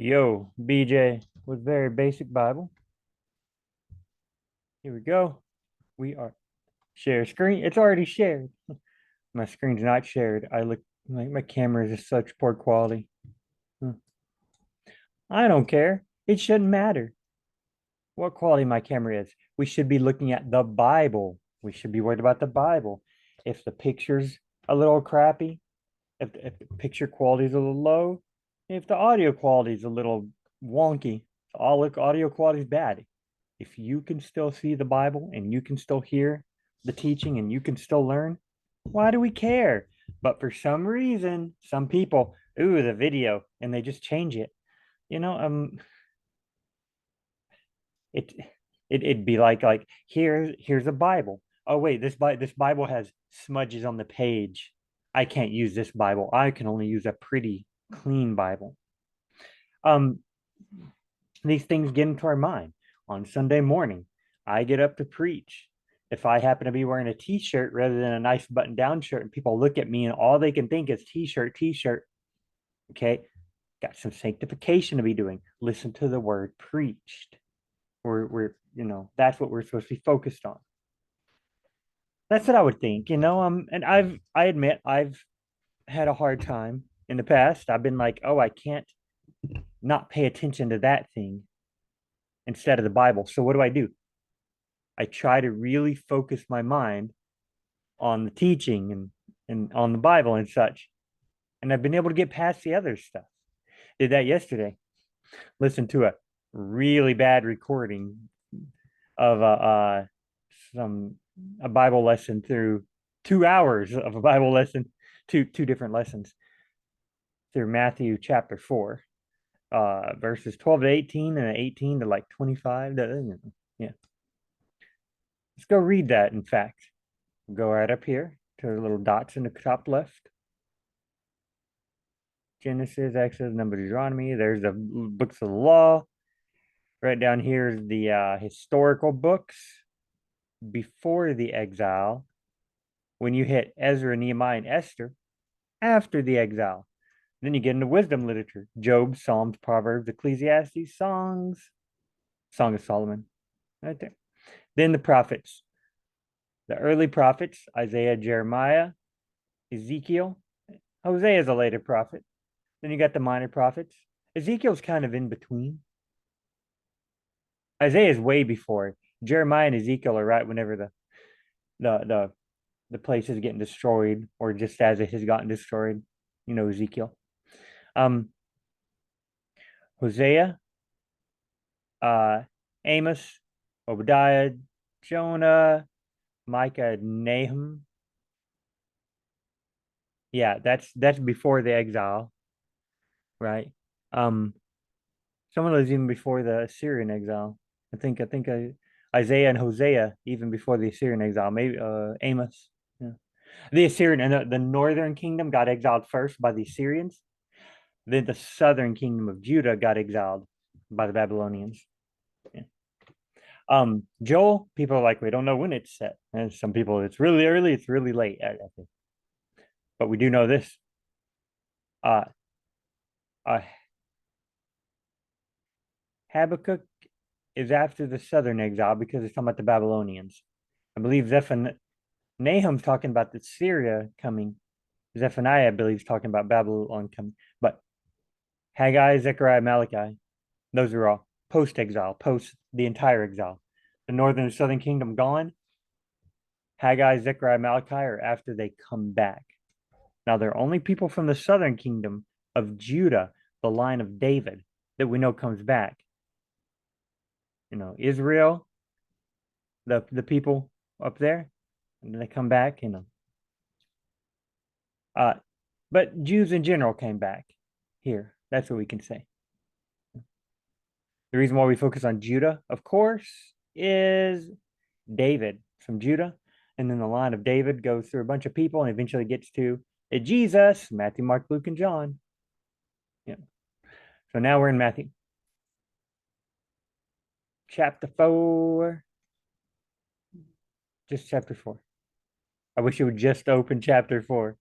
Yo, BJ with very basic Bible. Here we go. We are share screen. It's already shared. My screen's not shared. I look like my camera is such poor quality. Hmm. I don't care. It shouldn't matter what quality my camera is. We should be looking at the Bible. We should be worried about the Bible. If the picture's a little crappy, if the picture quality is a little low, if the audio quality is a little wonky, all audio quality is bad. If you can still see the Bible and you can still hear the teaching and you can still learn, why do we care? But for some reason, some people, ooh, the video, and they just change it. You know, it it'd be like here's a Bible. Oh wait, this Bible has smudges on the page. I can't use this Bible. I can only use a pretty clean Bible. Um, these things get into our mind. On Sunday morning, I get up to preach. If I happen to be wearing a t-shirt rather than a nice button-down shirt, and people look at me and all they can think is t-shirt, t-shirt, okay, got some sanctification to be doing. Listen to the word preached. That's what we're supposed to be focused on. That's what I would think, and I admit I've had a hard time in the past. I've been like, oh, I can't not pay attention to that thing instead of the Bible. So what do? I try to really focus my mind on the teaching and on the Bible and such. And I've been able to get past the other stuff. Did that yesterday. Listened to a really bad recording of some a Bible lesson through 2 hours of a Bible lesson, two different lessons through Matthew chapter 4, verses 12 to 18 and 18 to like 25. Yeah. Let's go read that, in fact. Go right up here to the little dots in the top left. Genesis, Exodus, Numbers, Deuteronomy. There's the books of the law. Right down here is the historical books before the exile. When you hit Ezra, Nehemiah, and Esther, after the exile. Then you get into wisdom literature: Job, Psalms, Proverbs, Ecclesiastes, Songs, Song of Solomon, right there. Then the prophets, the early prophets: Isaiah, Jeremiah, Ezekiel. Hosea is a later prophet. Then you got the minor prophets. Ezekiel's kind of in between. Isaiah is way before. Jeremiah and Ezekiel are right whenever the the the place is getting destroyed, or just as it has gotten destroyed. Ezekiel. Um, Hosea, Amos, Obadiah, Jonah, Micah, Nahum. Yeah, that's before the exile, right? Um, some of those even before the Assyrian exile. I think Isaiah and Hosea even before the Assyrian exile. Maybe Amos. Yeah. The Assyrian and the northern kingdom got exiled first by the Assyrians. Then the southern kingdom of Judah got exiled by the Babylonians. Yeah. Joel, people are like, we don't know when it's set. And some people, it's really early, it's really late, I think. But we do know this. Uh, uh, Habakkuk is after the southern exile because it's talking about the Babylonians. I believe Nahum's talking about the Syria coming. Zephaniah, I believe, is talking about Babylon coming. But Haggai, Zechariah, Malachi, those are all post-exile, post the entire exile. The northern and southern kingdom gone. Haggai, Zechariah, Malachi are after they come back. Now, they're only people from the southern kingdom of Judah, the line of David, that we know comes back. Israel, the people up there, and then they come back. Uh, but Jews in general came back here. That's what we can say. The reason why we focus on Judah, of course, is David from Judah. And then the line of David goes through a bunch of people and eventually gets to Jesus, Matthew, Mark, Luke, and John. Yeah. So now we're in Matthew. Chapter 4. Just chapter 4. I wish it would just open chapter 4.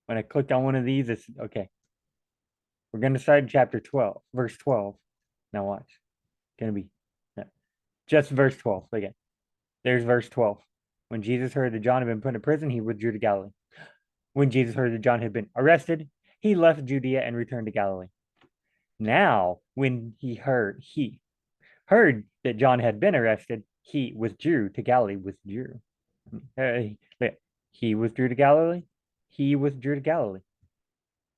When I clicked on one of these, it's okay. We're going to start in chapter 12, verse 12. Now watch. Going to be no, just verse 12. Again, there's verse 12. When Jesus heard that John had been put in prison, he withdrew to Galilee. When Jesus heard that John had been arrested, he left Judea and returned to Galilee. Now, when he heard that John had been arrested, he withdrew to Galilee. Withdrew. He withdrew to Galilee. He withdrew to Galilee.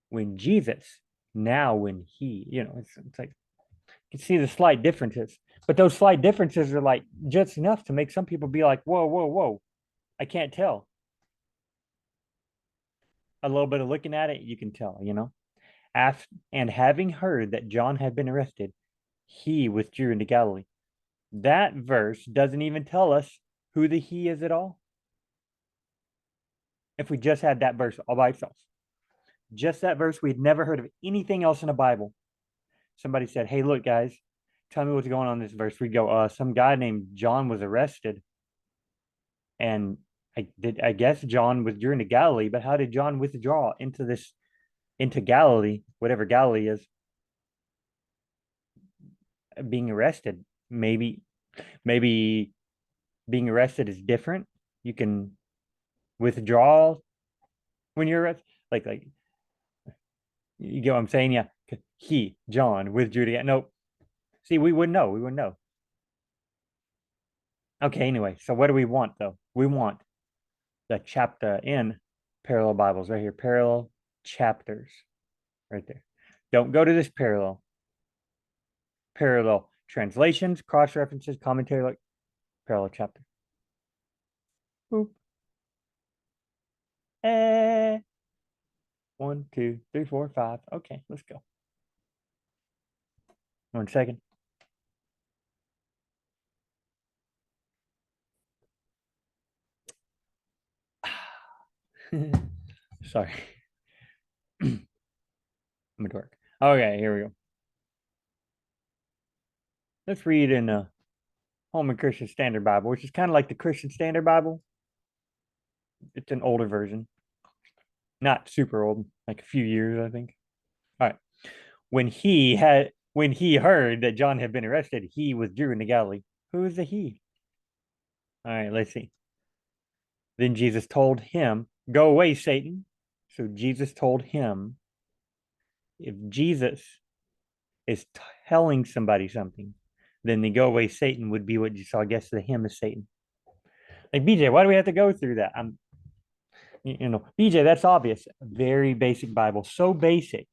When Jesus, now when he, it's like you can see the slight differences, but those slight differences are like just enough to make some people be like, whoa, whoa, whoa, I can't tell. A little bit of looking at it, you can tell, And having heard that John had been arrested, he withdrew into Galilee. That verse doesn't even tell us who the he is at all. If we just had that verse all by itself, just that verse, we'd never heard of anything else in the Bible. Somebody said, hey, look, guys, tell me what's going on in this verse. We'd go, some guy named John was arrested. And I guess John withdrew into Galilee, but how did John withdraw into Galilee, whatever Galilee is, being arrested? Maybe being arrested is different. You can withdraw when you're arrested. Like you get what I'm saying? Yeah. John withdrew to nope. See, we wouldn't know. We wouldn't know. Okay, anyway, so what do we want though? We want the chapter in parallel Bibles right here, parallel chapters right there. Don't go to this parallel translations, cross references, commentary, like parallel chapter. Boop. 1, 2, 3, 4, 5. Okay, let's go. 1 second. Sorry. I'm a dork. Okay, here we go. Let's read in the Holman Christian Standard Bible, which is kind of like the Christian Standard Bible. It's an older version. Not super old, like a few years, I think. All right. When he heard that John had been arrested, he withdrew into Galilee. Who is the he? All right, let's see. Then Jesus told him, go away, Satan. So Jesus told him, if Jesus is telling somebody something, then the go away, Satan would be what you saw. I guess the him is Satan. Like, BJ, why do we have to go through that? BJ, that's obvious. Very basic Bible. So basic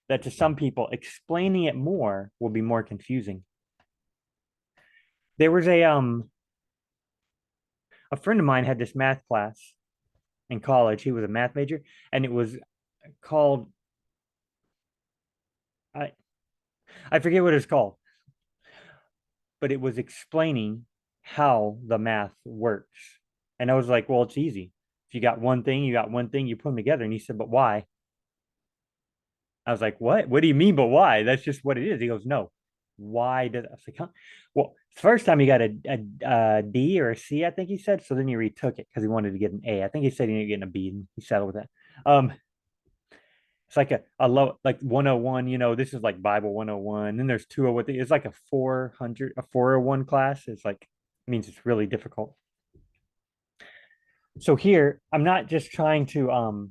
that to some people, explaining it more will be more confusing. There was a friend of mine had this math class in college. He was a math major, and it was called I forget what it's called, but it was explaining how the math works. And I was like, well, it's easy. If you got one thing, you put them together. And he said, but why? I was like, what? What do you mean, but why? That's just what it is. He goes, no. Why did I was like, huh? Well, first time he got a D or a C, I think he said. So then he retook it because he wanted to get an A. I think he said he didn't get a B, and he settled with that. It's like a low, like 101, this is like Bible 101. Then there's 201. It's like a 401 class. It's like, means it's really difficult. So here, I'm not just trying to, we're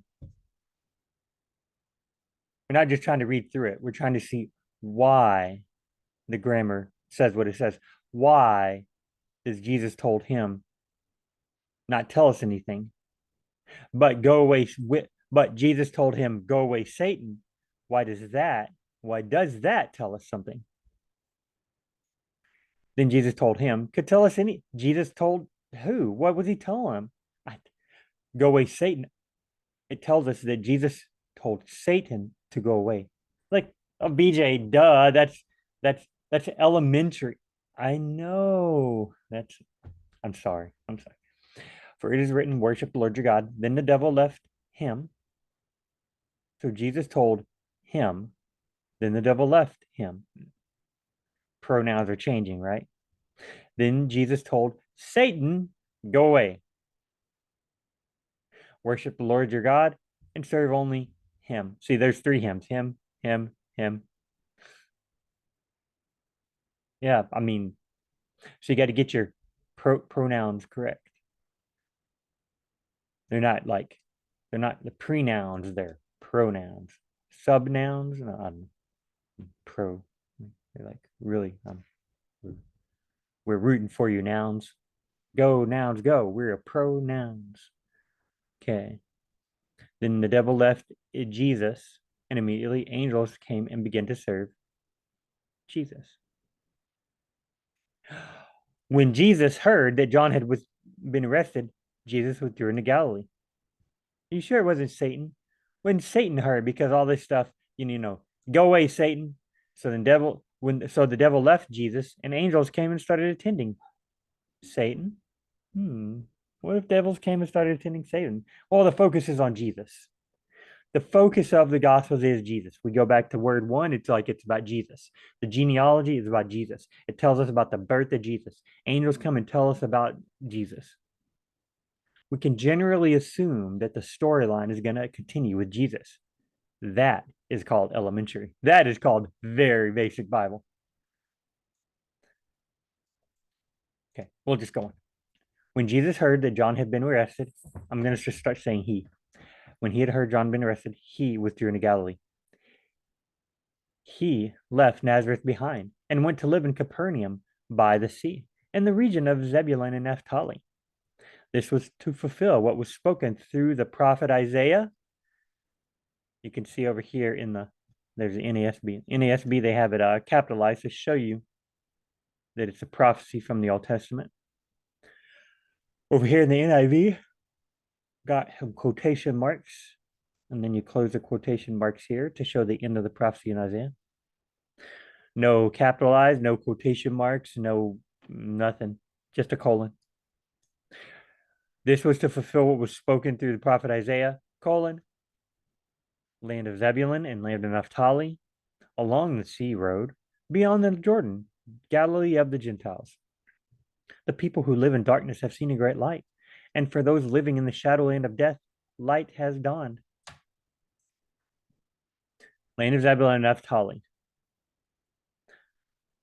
not just trying to read through it. We're trying to see why the grammar says what it says. Why does Jesus told him not tell us anything, but go away but Jesus told him, go away, Satan. Why does that tell us something? Then Jesus told him, could tell us any. Jesus told who? What was he telling him? Go away, Satan. It tells us that Jesus told Satan to go away. Like, oh, BJ, duh. That's elementary. I know. I'm sorry. For it is written, worship the Lord your God. Then the devil left him. So Jesus told him, then the devil left him. Pronouns are changing, right? Then Jesus told Satan, go away. Worship the Lord your God and serve only him. See, there's 3 hymns. Him, him. Yeah, I mean, so you got to get your pronouns correct. They're not like they're not the pronouns, they're pronouns. Subnouns, no, pro. They're like really we're, we're rooting for you, nouns. Go, nouns, go. We're a pronouns. Okay. Then the devil left Jesus, and immediately angels came and began to serve Jesus. When Jesus heard that John had been arrested, Jesus withdrew into Galilee. Are you sure it wasn't Satan? When Satan heard, because all this stuff, go away, Satan. So the devil left Jesus, and angels came and started attending Satan. Hmm. What if devils came and started attending Satan? Well, the focus is on Jesus. The focus of the Gospels is Jesus. We go back to word one, it's like it's about Jesus. The genealogy is about Jesus. It tells us about the birth of Jesus. Angels come and tell us about Jesus. We can generally assume that the storyline is going to continue with Jesus. That is called elementary. That is called very basic Bible. Okay, we'll just go on. When Jesus heard that John had been arrested, I'm going to just start saying he. When he had heard John had been arrested, he withdrew into Galilee. He left Nazareth behind and went to live in Capernaum by the sea, in the region of Zebulun and Naphtali. This was to fulfill what was spoken through the prophet Isaiah. You can see over here there's the NASB. NASB, they have it capitalized to show you that it's a prophecy from the Old Testament. Over here in the NIV, got some quotation marks, and then you close the quotation marks here to show the end of the prophecy in Isaiah. No capitalized, no quotation marks, no nothing, just a colon. This was to fulfill what was spoken through the prophet Isaiah, land of Zebulun and land of Naphtali, along the sea road, beyond the Jordan, Galilee of the Gentiles. The people who live in darkness have seen a great light, and for those living in the shadowland of death, light has dawned. Land of Zebulun and Naphtali.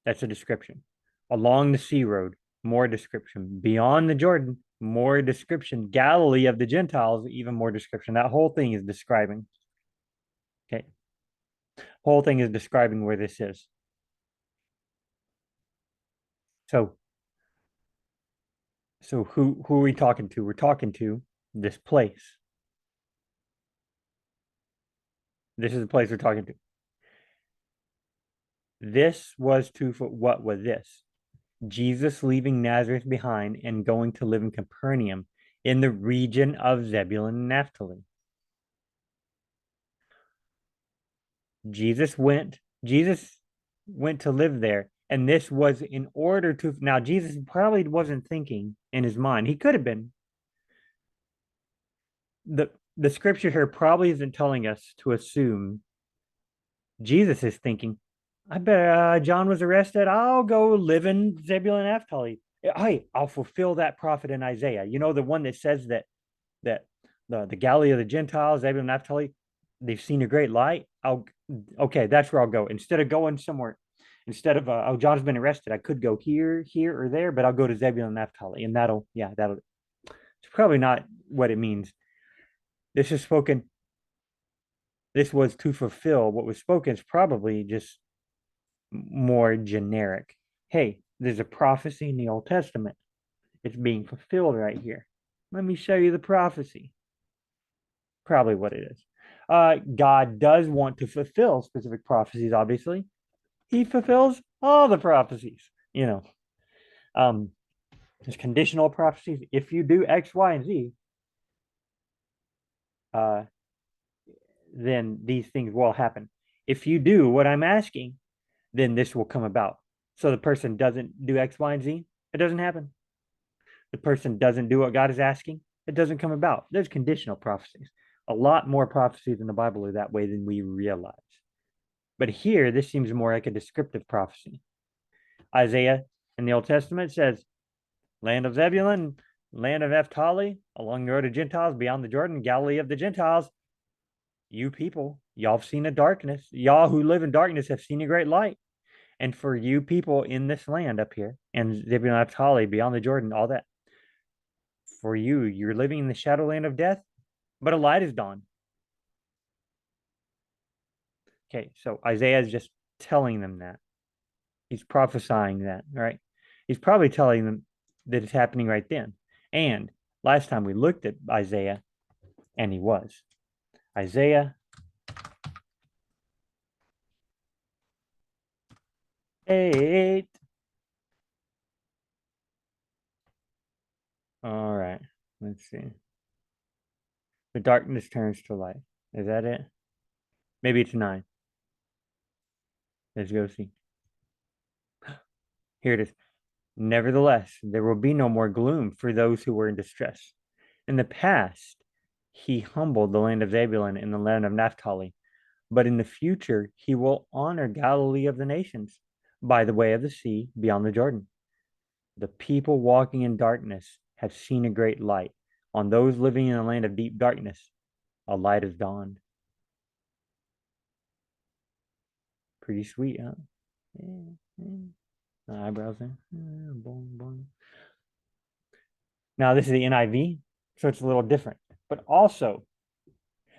That's a description. Along the sea road, more description. Beyond the Jordan, more description. Galilee of the Gentiles, even more description. That whole thing is describing. Okay. Whole thing is describing where this is. So who are we talking to? We're talking to this place. This is the place we're talking to. This was to what was this? Jesus leaving Nazareth behind and going to live in Capernaum in the region of Zebulun and Naphtali. Jesus went to live there. And this was in order to, now Jesus probably wasn't thinking in his mind. He could have been. The scripture here probably isn't telling us to assume Jesus is thinking, I bet John was arrested. I'll go live in Zebulun and Naphtali. Hey, I'll fulfill that prophet in Isaiah. You know, the one that says that the Galilee of the Gentiles, Zebulun and Naphtali, they've seen a great light. Okay, that's where I'll go. Instead of going somewhere, instead of John's been arrested, I could go here, or there, but I'll go to Zebulun and Naphtali, and that'll. It's probably not what it means. This is spoken. This was to fulfill what was spoken. Is probably just more generic. Hey, there's a prophecy in the Old Testament. It's being fulfilled right here. Let me show you the prophecy. Probably what it is. God does want to fulfill specific prophecies, obviously. He fulfills all the prophecies, There's conditional prophecies. If you do X, Y, and Z, then these things will happen. If you do what I'm asking, then this will come about. So the person doesn't do X, Y, and Z, it doesn't happen. The person doesn't do what God is asking, it doesn't come about. There's conditional prophecies. A lot more prophecies in the Bible are that way than we realize. But here, this seems more like a descriptive prophecy. Isaiah in the Old Testament says, land of Zebulun, land of Naphtali, along the road of Gentiles, beyond the Jordan, Galilee of the Gentiles. You people, Y'all have seen a darkness. Y'all who live in darkness have seen a great light. And for you people in this land up here, and Zebulun and Naphtali, beyond the Jordan, all that, for you, you're living in the shadowland of death, but a light is dawned. Okay, so Isaiah is just telling them that. He's prophesying that, right? He's probably telling them that it's happening right then. And last time we looked at Isaiah, and he was. Isaiah 8. All right, let's see. The darkness turns to light. Is that it? Maybe it's 9. Let's go see. Here it is. Nevertheless, there will be no more gloom for those who were in distress. In the past, he humbled the land of Zebulun and the land of Naphtali, but in the future, he will honor Galilee of the nations by the way of the sea beyond the Jordan. The people walking in darkness have seen a great light. On those living in a land of deep darkness, a light has dawned. Pretty sweet, huh? The eyebrows there. Boom, boom. Now, this is the NIV, so it's a little different. But also,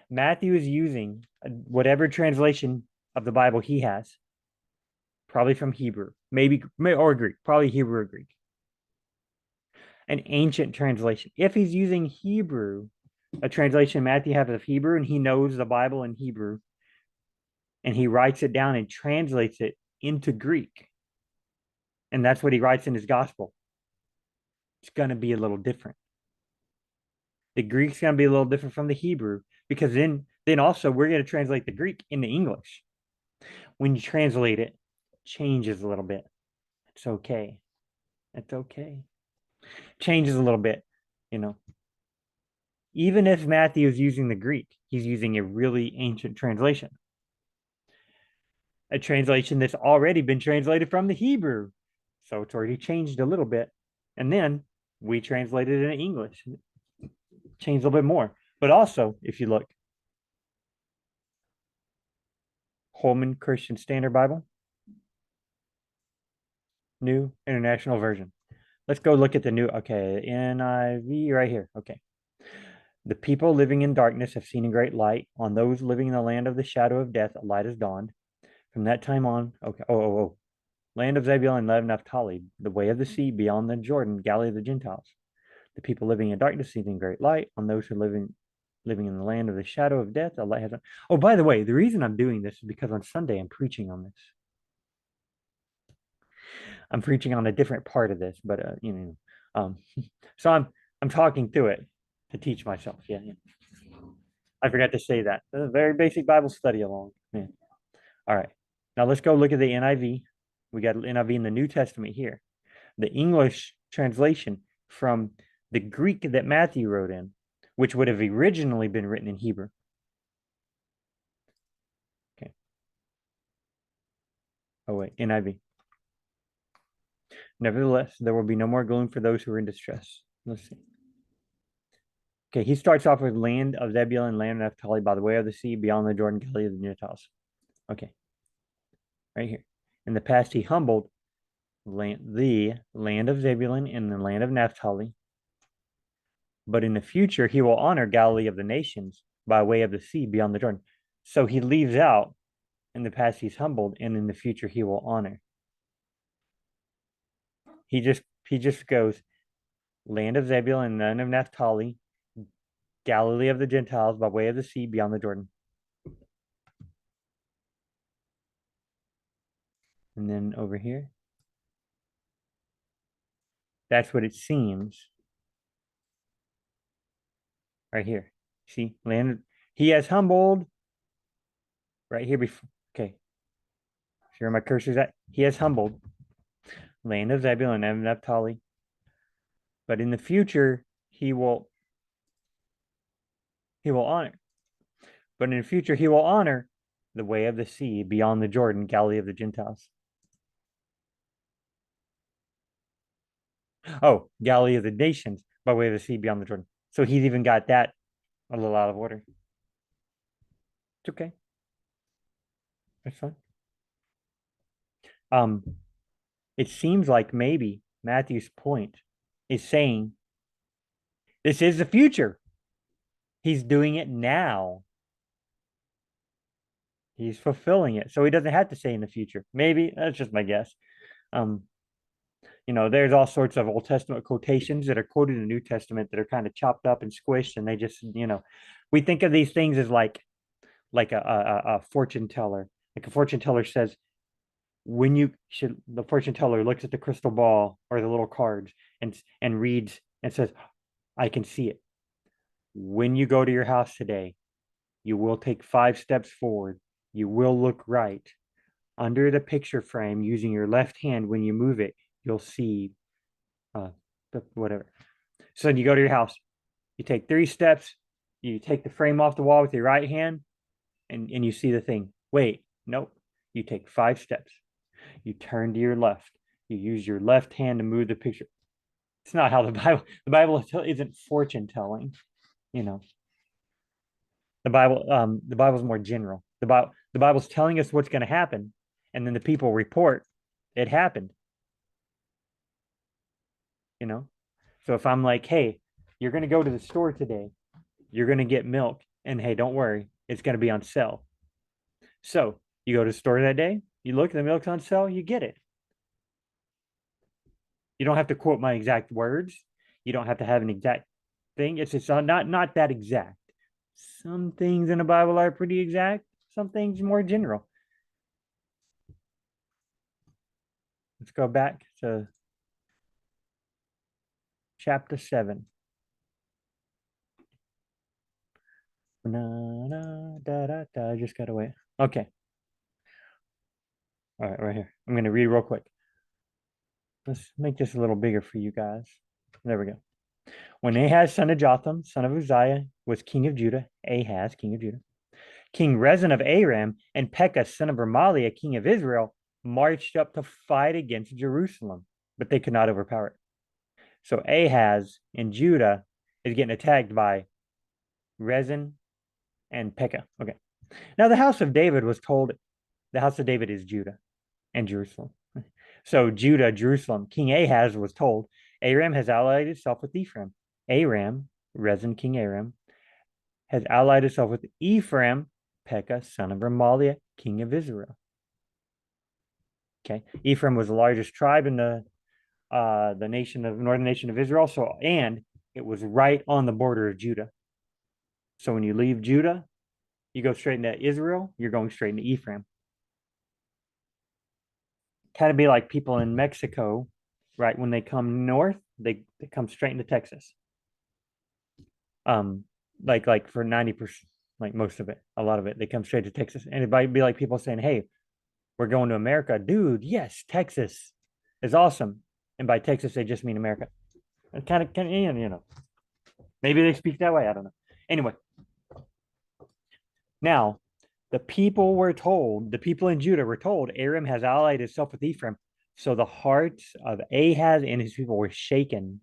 Matthew is using whatever translation of the Bible he has, probably from Hebrew, maybe or Greek, probably Hebrew or Greek, an ancient translation. If he's using Hebrew, a translation Matthew has of Hebrew, and he knows the Bible in Hebrew, and he writes it down and translates it into Greek, and that's what he writes in his gospel, it's going to be a little different. The Greek's going to be a little different from the Hebrew, because then also we're going to translate the Greek into English. When you translate it, it changes a little bit. It's okay. It's okay. Changes a little bit, you know. Even if Matthew is using the Greek, he's using a really ancient translation. A translation that's already been translated from the Hebrew. So it's already changed a little bit. And then we translated it in English. Changed a little bit more. But also, if you look, Holman Christian Standard Bible, New International Version. Let's go look at the new, okay, NIV right here. Okay. The people living in darkness have seen a great light. On those living in the land of the shadow of death, a light has dawned. From that time on, okay, land of Zebulun and land of Naphtali, the way of the sea beyond the Jordan, Galilee of the Gentiles. The people living in darkness see a great light. On those who living in the land of the shadow of death, a light has dawned. Oh, by the way, the reason I'm doing this is because on Sunday I'm preaching on this. I'm preaching on a different part of this, but so I'm talking through it to teach myself. Yeah, yeah. I forgot to say that. A very basic Bible study along. Yeah. All right. Now let's go look at the NIV. We got NIV in the New Testament here. The English translation from the Greek that Matthew wrote in, which would have originally been written in Hebrew. Okay. Oh, wait, NIV. Nevertheless, there will be no more gloom for those who are in distress. Let's see. Okay, he starts off with land of Zebulun, land of Naphtali by the way of the sea, beyond the Jordan, Galilee of the Gentiles. Okay, right here. In the past, he humbled the land of Zebulun and the land of Naphtali, but in the future, he will honor Galilee of the nations by way of the sea, beyond the Jordan. So he leaves out in the past, he's humbled, and in the future, he will honor. He just goes land of Zebulun and land of Naphtali, Galilee of the Gentiles by way of the sea beyond the Jordan. And then over here, that's what it seems. Right here. See, land. He has humbled. Right here before. Okay. See where my cursor's at? He has humbled. Land of Zebulun and Naphtali. But in the future, he will honor. But in the future, he will honor the way of the sea beyond the Jordan, Galilee of the Gentiles. Oh, Galilee of the nations by way of the sea beyond the Jordan. So he's even got that a little out of order. It's okay. That's fine. Um, it seems like maybe Matthew's point is saying this is the future. He's doing it now. He's fulfilling it. So he doesn't have to say in the future. Maybe that's just my guess. Um, there's all sorts of Old Testament quotations that are quoted in the New Testament that are kind of chopped up and squished, and they just, we think of these things as like a fortune teller. Like a fortune teller says, when you should the fortune teller looks at the crystal ball or the little cards and reads and says, I can see it. When you go to your house today, you will take 5 steps forward. You will look right. Under the picture frame, using your left hand, when you move it, you'll see uh, whatever. So then you go to your house, you take 3 steps, you take the frame off the wall with your right hand, and you see the thing. Wait, nope. You take 5 steps. You turn to your left. You use your left hand to move the picture. It's not how the Bible isn't fortune telling, you know. The Bible's more general. The Bible's telling us what's going to happen, and then the people report it happened, you know. So if I'm like, hey, you're going to go to the store today, you're going to get milk, and hey, don't worry, it's going to be on sale. So you go to the store that day, you look, the milk's on sale, you get it. You don't have to quote my exact words. You don't have to have an exact thing. It's not that exact. Some things in the Bible are pretty exact. Some things more general. Let's go back to chapter 7. Na, na, da, da, da. I just got away. Okay. All right, right here. I'm going to read real quick. Let's make this a little bigger for you guys. There we go. When Ahaz, son of Jotham, son of Uzziah, was king of Judah, Ahaz, king of Judah, King Rezin of Aram, and Pekah, son of Remaliah, king of Israel, marched up to fight against Jerusalem, but they could not overpower it. So Ahaz in Judah is getting attacked by Rezin and Pekah. Okay. Now the house of David was told, the house of David is Judah and Jerusalem. So Judah, Jerusalem, King Ahaz was told, Aram has allied itself with Ephraim. Aram, Rezin, King Aram, has allied itself with Ephraim, Pekah, son of Remaliah, king of Israel. Okay, Ephraim was the largest tribe in the northern nation of Israel. So, and it was right on the border of Judah. So when you leave Judah, you go straight into Israel. You're going straight into Ephraim. Kind of be like people in Mexico, right? When they come north, they come straight into Texas. Um, like for 90%, like most of it, a lot of it, they come straight to Texas. And it might be like people saying, "Hey, we're going to America, dude. Yes, Texas is awesome." And by Texas, they just mean America. It kind of, maybe they speak that way. I don't know. Anyway, now the people in Judah were told, Aram has allied itself with Ephraim. So the hearts of Ahaz and his people were shaken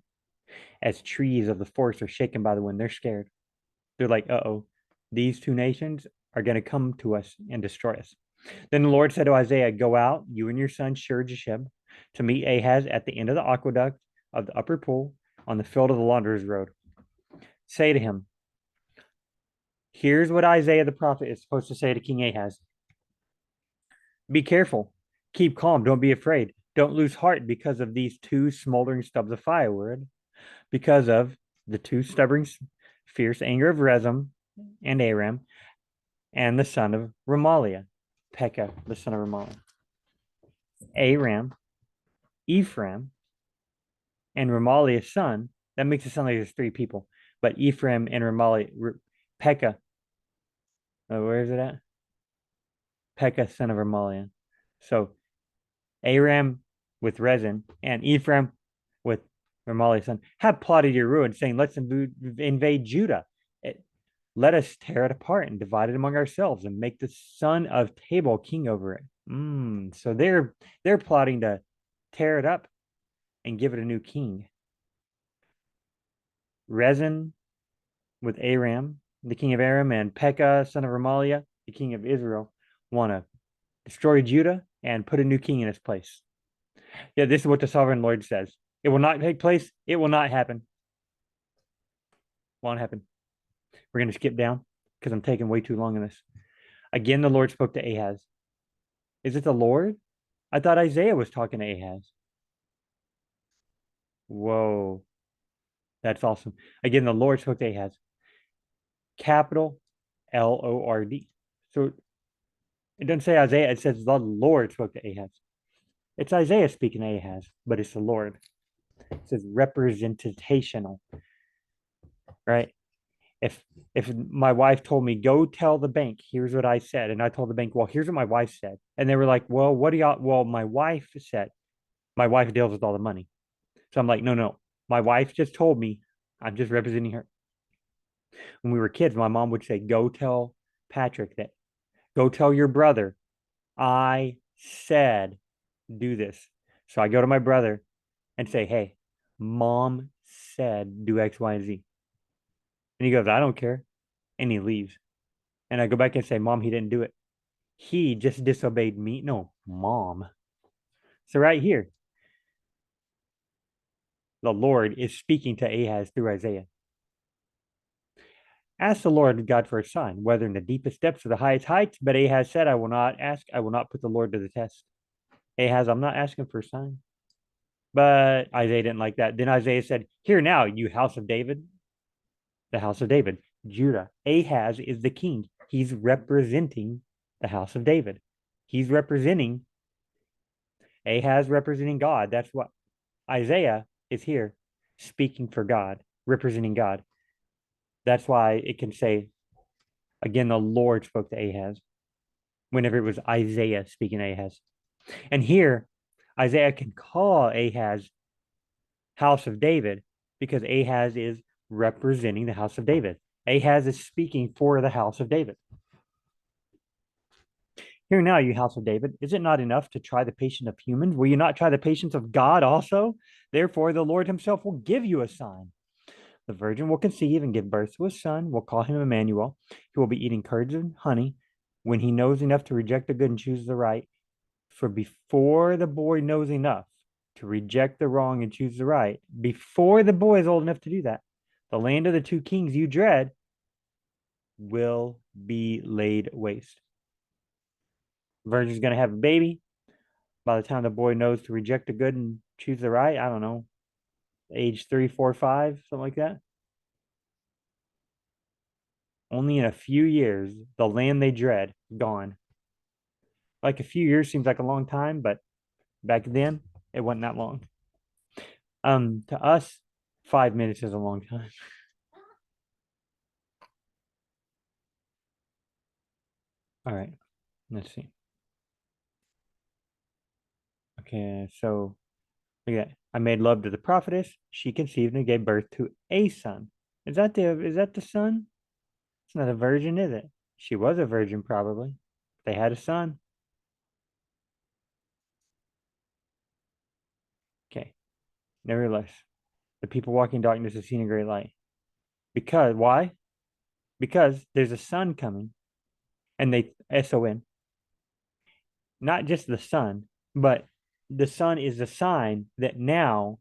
as trees of the forest are shaken by the wind. They're scared. They're like, uh-oh, these two nations are going to come to us and destroy us. Then the Lord said to Isaiah, go out, you and your son Shir-Jashib, to meet Ahaz at the end of the aqueduct of the upper pool on the field of the launderer's road. Say to him, here's what Isaiah the prophet is supposed to say to King Ahaz. Be careful. Keep calm. Don't be afraid. Don't lose heart because of these two smoldering stubs of firewood, because of the two stubborn, fierce anger of Rezin and Aram, and the son of Remaliah, Pekah, the son of Remaliah. Aram, Ephraim, and Remaliah's son. That makes it sound like there's 3 people. But Ephraim and Remaliah, Pekah, where is it at? Pekah, son of Remaliah. So Aram with Rezin and Ephraim with Remaliah's son have plotted your ruin, saying, let's invade Judah. Let us tear it apart and divide it among ourselves and make the son of Tabal king over it. So they're plotting to tear it up and give it a new king. Rezin with Aram, the king of Aram, and Pekah, son of Remaliah, the king of Israel, want to destroy Judah, and put a new king in its place. Yeah, this is what the sovereign Lord says. It will not take place. It will not happen. Won't happen. We're going to skip down because I'm taking way too long in this. Again, the Lord spoke to Ahaz. Is it the Lord? I thought Isaiah was talking to Ahaz. Whoa, that's awesome. Again, the Lord spoke to Ahaz. Capital Lord. So it doesn't say Isaiah, it says the Lord spoke to Ahaz. It's Isaiah speaking to Ahaz, but it's the Lord. It says representational, right? If if my wife told me, go tell the bank, here's what I said, and I told the bank, well, here's what my wife said. And they were like, well, what do y'all, well, my wife said, my wife deals with all the money. So I'm like, no, no. My wife just told me, I'm just representing her. When we were kids, my mom would say, go tell Patrick that, go tell your brother, I said, do this. So I go to my brother and say, hey, mom said do X, Y, and Z. And he goes, I don't care. And he leaves. And I go back and say, mom, he didn't do it. He just disobeyed me. No, mom. So right here, the Lord is speaking to Ahaz through Isaiah. Ask the Lord God for a sign, whether in the deepest depths or the highest heights. But Ahaz said, I will not ask. I will not put the Lord to the test. Ahaz, I'm not asking for a sign. But Isaiah didn't like that. Then Isaiah said, hear now, you house of David, the house of David, Judah. Ahaz is the king. He's representing the house of David. He's representing, Ahaz representing God. That's what Isaiah is here speaking for God, representing God. That's why it can say, again, the Lord spoke to Ahaz whenever it was Isaiah speaking to Ahaz. And here, Isaiah can call Ahaz house of David because Ahaz is representing the house of David. Ahaz is speaking for the house of David. Hear now, you house of David, is it not enough to try the patience of humans? Will you not try the patience of God also? Therefore, the Lord himself will give you a sign. The virgin will conceive and give birth to a son. We'll call him Emmanuel. He will be eating curds and honey. When he knows enough to reject the good and choose the right, for before the boy knows enough to reject the wrong and choose the right, before the boy is old enough to do that, the land of the two kings you dread will be laid waste. Virgin's going to have a baby. By the time the boy knows to reject the good and choose the right, I don't know, age 3, 4, 5, something like that. Only in a few years, the land they dread, gone. Like a few years seems like a long time, but back then, it wasn't that long. To us, 5 minutes is a long time. All right, let's see. Okay, so look at that. I made love to the prophetess. She conceived and gave birth to a son. Is that the son? It's not a virgin, is it? She was a virgin, probably. They had a son. Okay. Nevertheless, the people walking in darkness have seen a great light. Because why? Because there's a sun coming, and they son, not just the sun, but the sun is a sign that now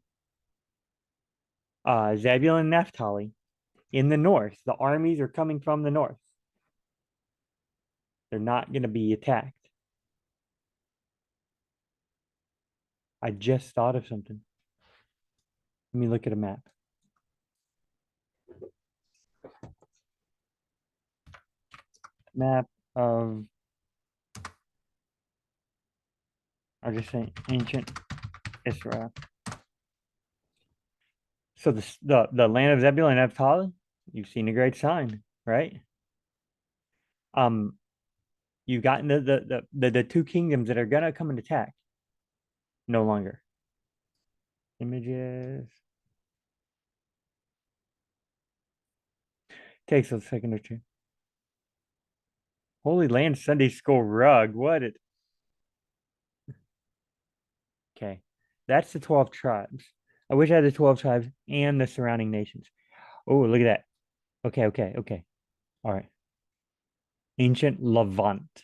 Zebulun and Naphtali in the north, the armies are coming from the north. They're not going to be attacked. I just thought of something. Let me look at a map. Map of, I'll just say ancient Israel. So the land of Zebulun and Naphtali, you've seen a great sign, right? Um, you've gotten the two kingdoms that are gonna come and attack. No longer. Images. Takes a second or two. Holy Land Sunday School rug. What it? Okay, that's the 12 tribes. I wish I had the 12 tribes and the surrounding nations. Oh, look at that. Okay, okay, okay. All right. Ancient Levant.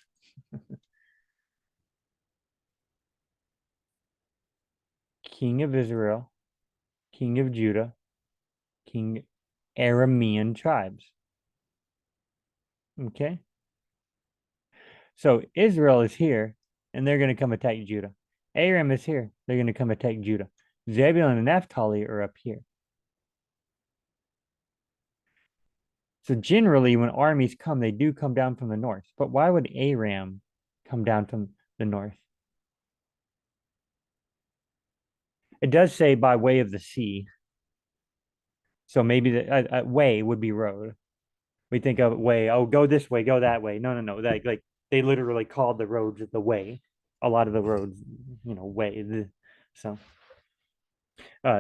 king of Israel, king of Judah, king Aramean tribes. Okay. So Israel is here, and they're going to come attack Judah. Aram is here. They're going to come attack Judah. Zebulun and Naphtali are up here. So generally, when armies come, they do come down from the north. But why would Aram come down from the north? It does say by way of the sea. So maybe the way would be road. We think of way, oh, go this way, go that way. No, no, no. Like they literally called the roads the way. A lot of the roads, way. So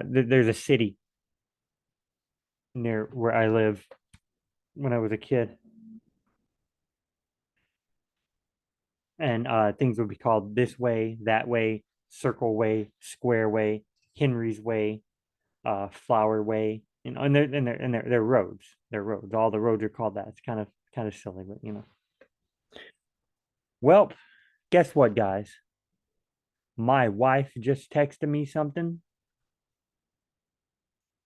there's a city near where I live when I was a kid, and things would be called this way, that way, circle way, square way, Henry's way, flower way. They're roads. They're roads. All the roads are called that. It's kind of silly, but Well, guess what, guys? My wife just texted me something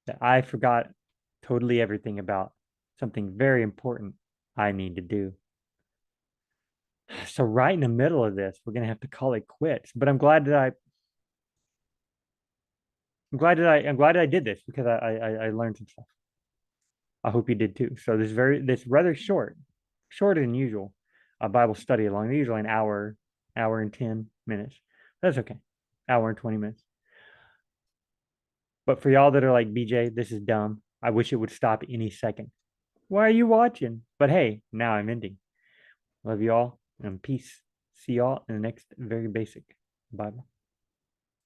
that I forgot totally everything about. Something very important I need to do. So right in the middle of this, we're gonna have to call it quits. But I'm glad that I did this because I learned some stuff. I hope you did too. So this rather shorter than usual, a Bible study along. Usually an hour and 10 minutes. That's okay. Hour and 20 minutes. But for y'all that are like BJ, this is dumb. I wish it would stop any second. Why are you watching? But hey, now I'm ending. Love you all and peace. See y'all in the next very basic Bible.